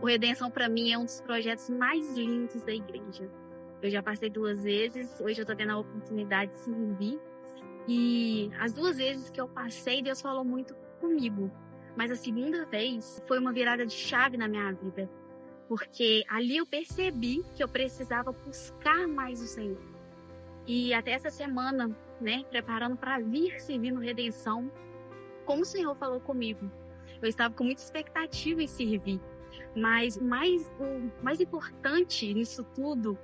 O Redenção, para mim, é um dos projetos mais lindos da igreja. Eu já passei 2 vezes, hoje eu estou tendo a oportunidade de servir. E as 2 vezes que eu passei, Deus falou muito comigo. Mas a segunda vez foi uma virada de chave na minha vida. Porque ali eu percebi que eu precisava buscar mais o Senhor. E até essa semana, né, preparando para vir servir no Redenção, como o Senhor falou comigo, eu estava com muita expectativa em servir. Mas o mais importante nisso tudo,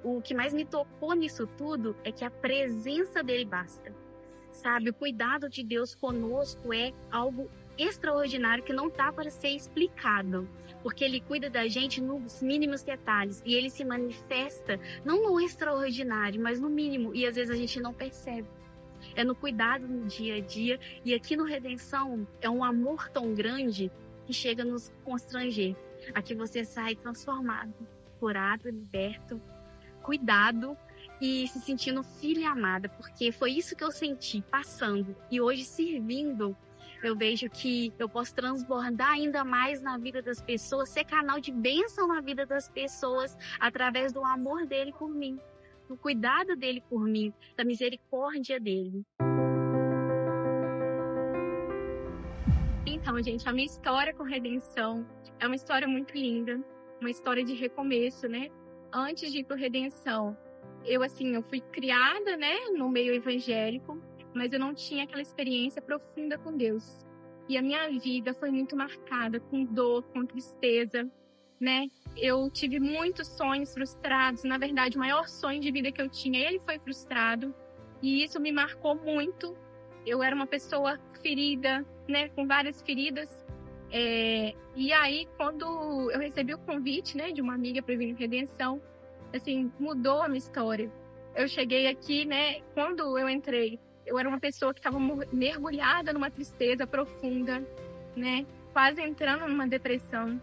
o que mais me tocou nisso tudo, é que a presença dele basta. Sabe, o cuidado de Deus conosco é algo extraordinário que não dá para ser explicado, porque ele cuida da gente nos mínimos detalhes e ele se manifesta não no extraordinário, mas no mínimo, e às vezes a gente não percebe. É no cuidado no dia a dia, e aqui no Redenção é um amor tão grande que chega a nos constranger. Aqui você sai transformado, curado, liberto, cuidado e se sentindo filha amada, porque foi isso que eu senti passando. E hoje, servindo, eu vejo que eu posso transbordar ainda mais na vida das pessoas, ser canal de bênção na vida das pessoas, através do amor dele por mim, do cuidado dele por mim, da misericórdia dele. Então, gente, a minha história com Redenção é uma história muito linda, uma história de recomeço, né? Antes de ir para Redenção, eu fui criada, né, no meio evangélico, mas eu não tinha aquela experiência profunda com Deus. E a minha vida foi muito marcada com dor, com tristeza, né? Eu tive muitos sonhos frustrados. Na verdade, o maior sonho de vida que eu tinha, ele foi frustrado. E isso me marcou muito. Eu era uma pessoa ferida, né, com várias feridas. E aí, quando eu recebi o convite, né, de uma amiga para vir em Redenção, mudou a minha história. Eu cheguei aqui, né, quando eu entrei, eu era uma pessoa que estava mergulhada numa tristeza profunda, né, quase entrando numa depressão.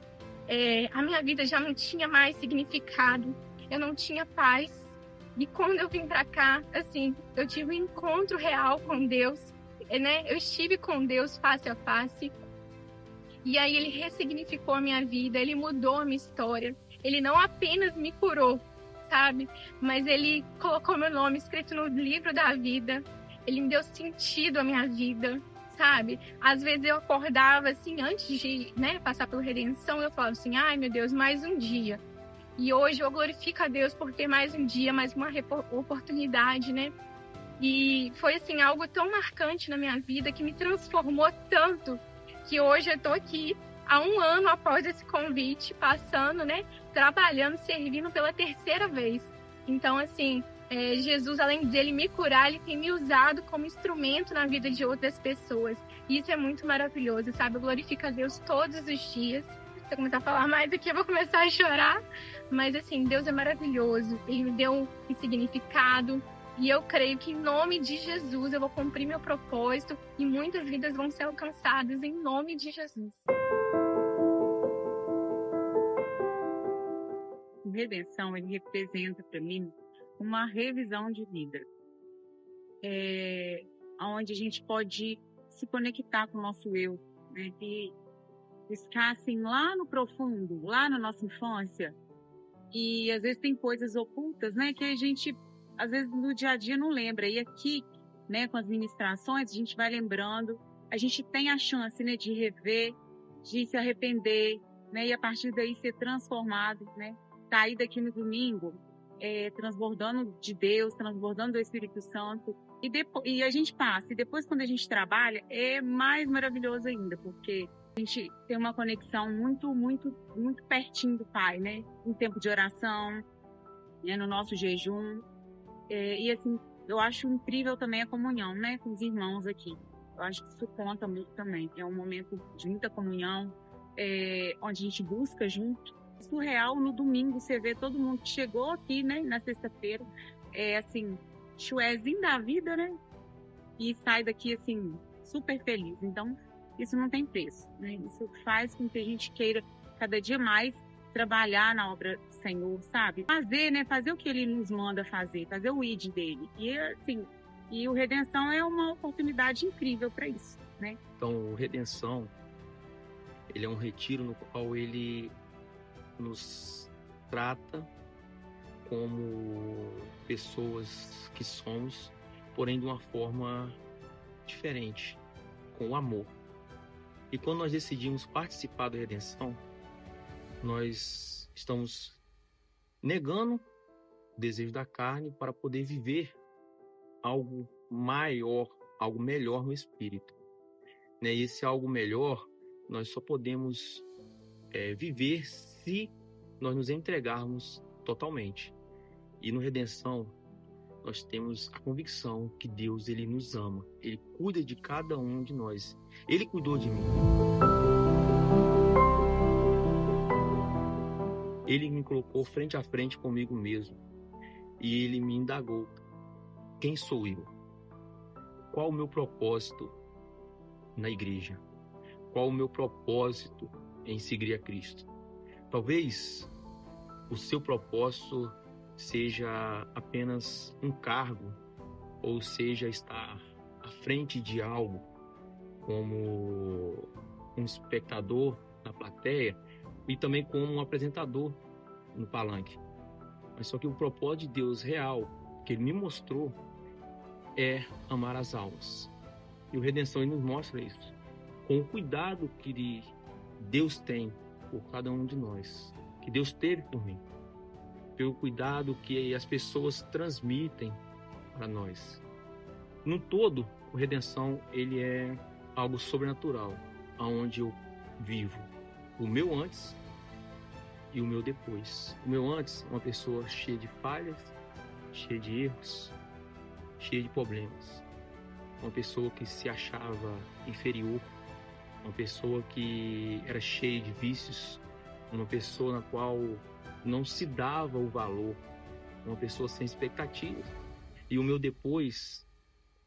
A minha vida já não tinha mais significado, eu não tinha paz. E quando eu vim para cá, eu tive um encontro real com Deus, né, eu estive com Deus face a face. E aí ele ressignificou a minha vida, ele mudou a minha história. Ele não apenas me curou, sabe? Mas ele colocou meu nome escrito no livro da vida. Ele me deu sentido à minha vida, sabe? Às vezes eu acordava antes de, né, passar pela Redenção, eu falava ai meu Deus, mais um dia. E hoje eu glorifico a Deus por ter mais um dia, mais uma oportunidade, né? E foi algo tão marcante na minha vida que me transformou tanto, que hoje eu tô aqui há 1 ano após esse convite, passando, né, trabalhando, servindo pela 3ª vez. Então, Jesus, além dele me curar, ele tem me usado como instrumento na vida de outras pessoas. E isso é muito maravilhoso, sabe? Eu glorifico a Deus todos os dias. Se eu começar a falar mais aqui, eu vou começar a chorar. Mas, Deus é maravilhoso. Ele me deu um significado. E eu creio que em nome de Jesus eu vou cumprir meu propósito e muitas vidas vão ser alcançadas em nome de Jesus. O Redenção, ele representa para mim uma revisão de vida, onde a gente pode se conectar com o nosso eu, né? E buscar lá no profundo, lá na nossa infância. E às vezes tem coisas ocultas, né, que a gente às vezes no dia a dia não lembra. E aqui, né, com as ministrações, a gente vai lembrando, a gente tem a chance, né, de rever, de se arrepender, né, e a partir daí ser transformado, né, sair daqui no domingo, transbordando de Deus, transbordando do Espírito Santo, e a gente passa, e depois quando a gente trabalha, é mais maravilhoso ainda, porque a gente tem uma conexão muito, muito, muito pertinho do Pai, né, em tempo de oração, né, no nosso jejum. E eu acho incrível também a comunhão, né, com os irmãos aqui. Eu acho que isso conta muito também. É um momento de muita comunhão, onde a gente busca junto. Surreal no domingo você vê todo mundo que chegou aqui, né, na sexta-feira, chuezinho da vida, né, e sai daqui super feliz. Então, isso não tem preço, né? Isso faz com que a gente queira cada dia mais trabalhar na obra do Senhor, sabe? Fazer, né? Fazer o que Ele nos manda fazer, fazer o ID dele. E o Redenção é uma oportunidade incrível para isso, né? Então, o Redenção, ele é um retiro no qual ele nos trata como pessoas que somos, porém de uma forma diferente, com amor. E quando nós decidimos participar da redenção, nós estamos negando o desejo da carne para poder viver algo maior, algo melhor no espírito. E esse algo melhor nós só podemos viver se nós nos entregarmos totalmente. E no Redenção nós temos a convicção que Deus, ele nos ama, ele cuida de cada um de nós. Ele cuidou de mim. Ele me colocou frente a frente comigo mesmo e ele me indagou: quem sou eu? Qual o meu propósito na igreja? Qual o meu propósito em seguir a Cristo? Talvez o seu propósito seja apenas um cargo, ou seja, estar à frente de algo, como um espectador na plateia e também como um apresentador no palanque. Mas só que o propósito de Deus real, que Ele me mostrou, é amar as almas. E o Redenção ele nos mostra isso, com o cuidado que Deus tem por cada um de nós, que Deus teve por mim, pelo cuidado que as pessoas transmitem para nós. No todo, o Redenção ele é algo sobrenatural, aonde eu vivo o meu antes e o meu depois. O meu antes, uma pessoa cheia de falhas, cheia de erros, cheia de problemas. Uma pessoa que se achava inferior, uma pessoa que era cheia de vícios, uma pessoa na qual não se dava o valor, uma pessoa sem expectativas. E o meu depois,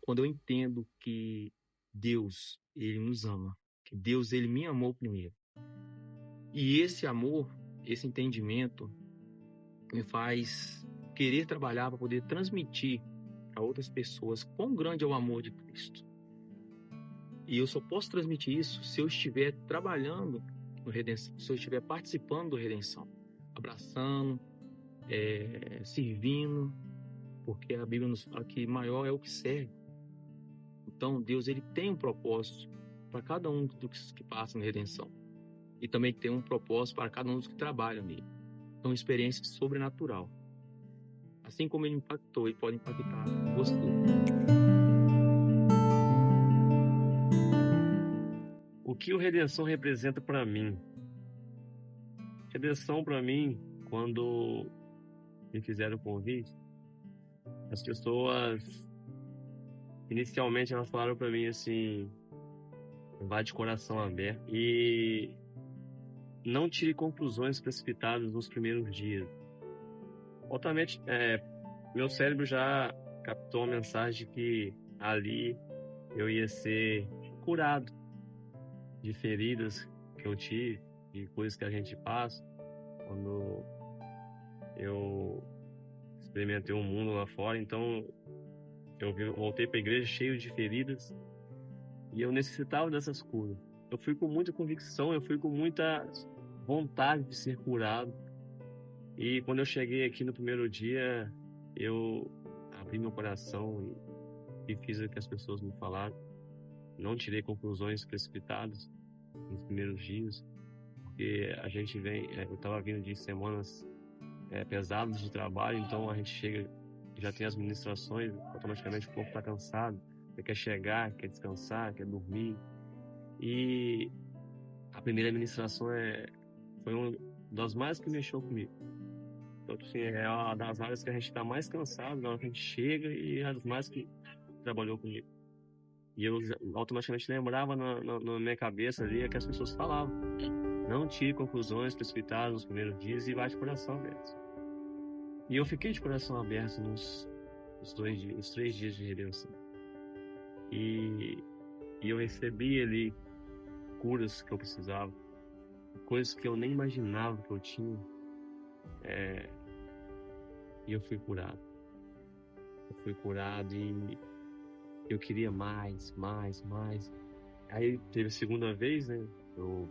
quando eu entendo que Deus, ele nos ama, que Deus, ele me amou primeiro. E esse amor, esse entendimento, me faz querer trabalhar para poder transmitir a outras pessoas quão grande é o amor de Cristo. E eu só posso transmitir isso se eu estiver trabalhando no Redenção, se eu estiver participando do Redenção, abraçando, servindo, porque a Bíblia nos fala que maior é o que serve. Então Deus, ele tem um propósito para cada um dos que passam na Redenção. E também tem um propósito para cada um dos que trabalham nele. Então, experiência sobrenatural. Assim como ele impactou, ele pode impactar você. O que o Redenção representa para mim? Redenção para mim, quando me fizeram o convite, as pessoas inicialmente elas falaram para mim assim: vá de coração aberto e não tire conclusões precipitadas nos primeiros dias. Altamente, meu cérebro já captou a mensagem de que ali eu ia ser curado de feridas que eu tive, de coisas que a gente passa. Quando eu experimentei o mundo lá fora, então eu voltei para a igreja cheio de feridas e eu necessitava dessas curas. Eu fui com muita convicção, eu fui com muita vontade de ser curado. E quando eu cheguei aqui no primeiro dia, eu abri meu coração e fiz o que as pessoas me falaram. Não tirei conclusões precipitadas nos primeiros dias, porque a gente eu estava vindo de semanas pesadas de trabalho, então a gente chega, já tem as ministrações, automaticamente o corpo está cansado, você quer chegar, quer descansar, quer dormir. E a primeira ministração foi uma das mais que mexeu comigo. Então, assim, é uma das áreas que a gente está mais cansado na hora que a gente chega e é uma das mais que trabalhou comigo. E eu automaticamente lembrava na minha cabeça ali que as pessoas falavam: não tire conclusões precipitadas nos primeiros dias e vá de coração aberto. E eu fiquei de coração aberto nos 3 dias de redenção. E eu recebi ali curas que eu precisava, coisas que eu nem imaginava que eu tinha. E eu fui curado. E eu queria mais. Aí teve a segunda vez, né? Eu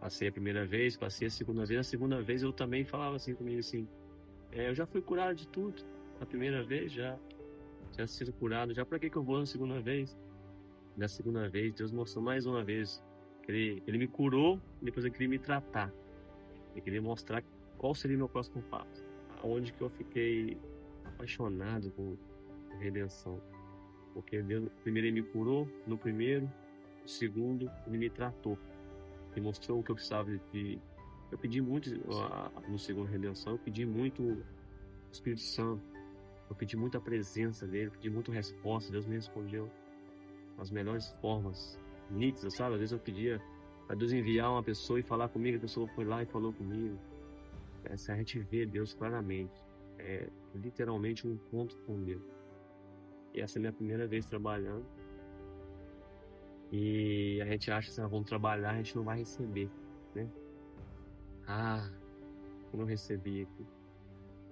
Passei a primeira vez, passei a segunda vez. A segunda vez eu também falava assim comigo, assim, eu já fui curado de tudo. Na primeira vez já sido curado, já pra que eu vou na segunda vez? Na segunda vez, Deus mostrou mais uma vez que ele me curou e depois ele queria me tratar. Ele queria mostrar qual seria o meu próximo passo. Onde que eu fiquei apaixonado por redenção. Porque Deus, primeiro ele me curou, no primeiro, no segundo ele me tratou. Ele mostrou o que eu precisava de... Eu pedi muito no segundo redenção, eu pedi muito o Espírito Santo. Eu pedi muita presença dele, pedi muita resposta. Deus me respondeu as melhores formas, nítidas, sabe? Às vezes eu pedia para Deus enviar uma pessoa e falar comigo, a pessoa foi lá e falou comigo. A gente vê Deus claramente. É literalmente um encontro com Deus. E essa é a minha primeira vez trabalhando. E a gente acha que vamos trabalhar, a gente não vai receber, né? Eu não recebi aqui.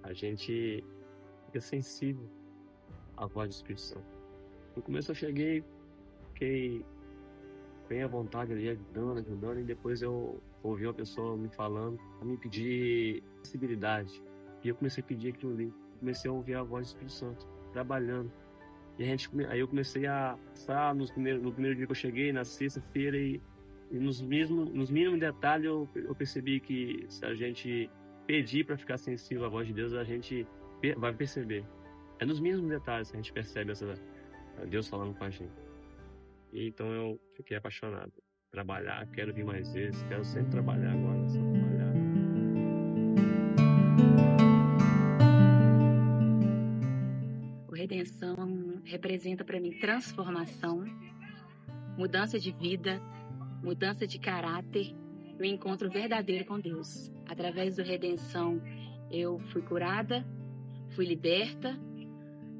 A gente fica sensível à voz do Espírito Santo. No começo eu cheguei, fiquei bem à vontade ali, ajudando, e depois eu ouvi uma pessoa me falando, me pedir sensibilidade. E eu comecei a pedir aquilo ali. Comecei a ouvir a voz do Espírito Santo, trabalhando. E aí eu comecei a passar no primeiro dia que eu cheguei, na sexta-feira, e nos mínimos detalhes eu percebi que se a gente pedir para ficar sensível à voz de Deus, a gente vai perceber. É nos mínimos detalhes que a gente percebe Deus falando com a gente. E então eu fiquei apaixonado. Trabalhar, quero vir mais vezes, quero sempre trabalhar agora, só trabalhar. O Redenção representa para mim transformação, mudança de vida, mudança de caráter e um encontro verdadeiro com Deus. Através do Redenção eu fui curada, fui liberta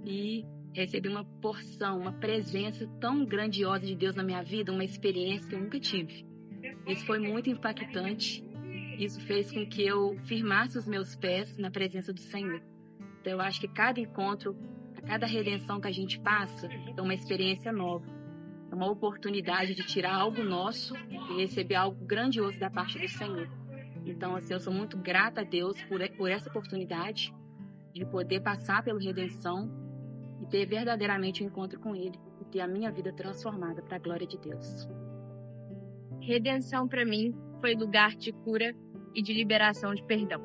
e recebi uma porção, uma presença tão grandiosa de Deus na minha vida, uma experiência que eu nunca tive. Isso foi muito impactante. Isso fez com que eu firmasse os meus pés na presença do Senhor. Então eu acho que cada encontro, a cada redenção que a gente passa, é uma experiência nova. É uma oportunidade de tirar algo nosso e receber algo grandioso da parte do Senhor. Então, assim, eu sou muito grata a Deus por essa oportunidade de poder passar pela redenção e ter verdadeiramente um encontro com Ele e ter a minha vida transformada para a glória de Deus. Redenção para mim foi lugar de cura e de liberação de perdão.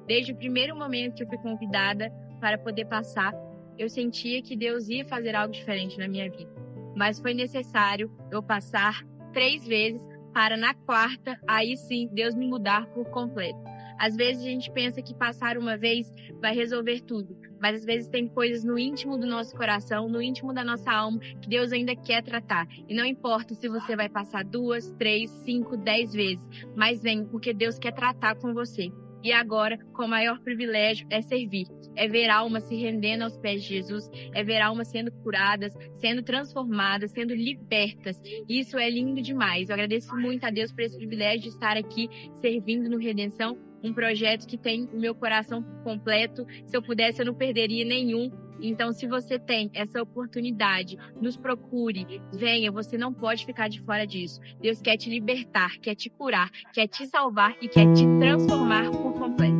Desde o primeiro momento que eu fui convidada para poder passar, eu sentia que Deus ia fazer algo diferente na minha vida. Mas foi necessário eu passar 3 vezes para na 4ª, aí sim, Deus me mudar por completo. Às vezes a gente pensa que passar uma vez vai resolver tudo, mas às vezes tem coisas no íntimo do nosso coração, no íntimo da nossa alma, que Deus ainda quer tratar. E não importa se você vai passar 2, 3, 5, 10 vezes, mas vem, porque Deus quer tratar com você. E agora, com o maior privilégio, é servir. É ver almas se rendendo aos pés de Jesus, é ver almas sendo curadas, sendo transformadas, sendo libertas. Isso é lindo demais. Eu agradeço muito a Deus por esse privilégio de estar aqui servindo no Redenção, um projeto que tem o meu coração completo. Se eu pudesse, eu não perderia nenhum. Então, se você tem essa oportunidade, nos procure, venha, você não pode ficar de fora disso. Deus quer te libertar, quer te curar, quer te salvar e quer te transformar por completo.